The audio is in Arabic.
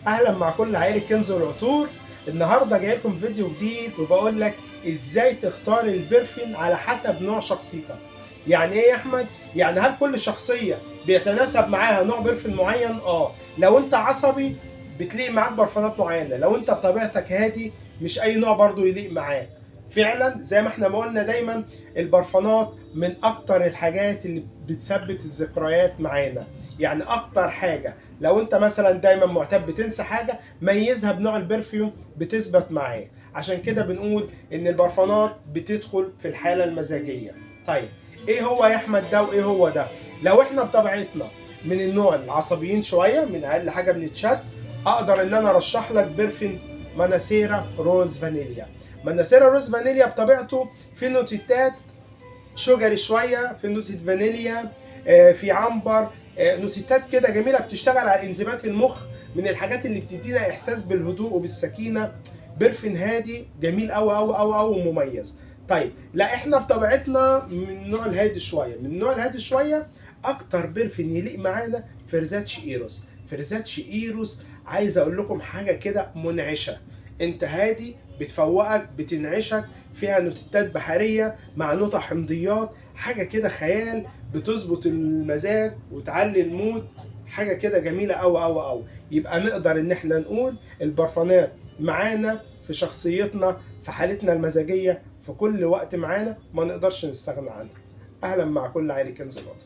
اهلا مع كل عائله كنز والعطور. النهارده جاي لكم فيديو جديد وبقول لك ازاي تختار البرفين على حسب نوع شخصيتك. يعني ايه يا احمد؟ يعني هل كل شخصيه بيتناسب معاها نوع برفين معين؟ لو انت عصبي بتليق معاك برفانات معينه، لو انت بطبيعتك هادي مش اي نوع برضو يليق معاك. فعلا زي ما احنا ما قلنا دايما، البرفانات من اكتر الحاجات اللي بتثبت الذكريات معانا. يعني اكتر حاجه، لو انت مثلا دايما معتاد بتنسى حاجه، ميزها بنوع البرفيوم بتثبت معاك. عشان كده بنقول ان البرفانات بتدخل في الحاله المزاجيه. طيب ايه هو يا احمد ده وايه هو ده؟ لو احنا بطبيعتنا من النوع العصبيين شويه، من اقل حاجه بنتشد، اقدر ان انا ارشح لك برفين ماناسيرا روز فانيليا. ماناسيرا روز فانيليا بطبيعته في نوتيتات شجري شويه، في نوتة فانيليا، في عنبر، نوتيتات كده جميله بتشتغل على انزيمات المخ. من الحاجات اللي بتدينا احساس بالهدوء وبالسكينه. برفين هادي جميل قوي قوي قوي قوي ومميز. طيب لا، احنا بطبيعتنا من النوع الهادي شويه، اكتر برفين يليق معانا فرزاتش ايروس. فرزاتش ايروس عايز اقول لكم حاجه كده منعشه. انت هادي بتفوقك بتنعشك، فيها نوتات بحريه مع نوتة حمضيات، حاجه كده خيال، بتظبط المزاج وتعلي المود. حاجه كده جميله قوي قوي قوي. يبقى نقدر ان احنا نقول البرفانات معانا في شخصيتنا، في حالتنا المزاجيه، في كل وقت معانا، ما نقدرش نستغنى عنها. اهلا مع كل عائله كنز الوطن.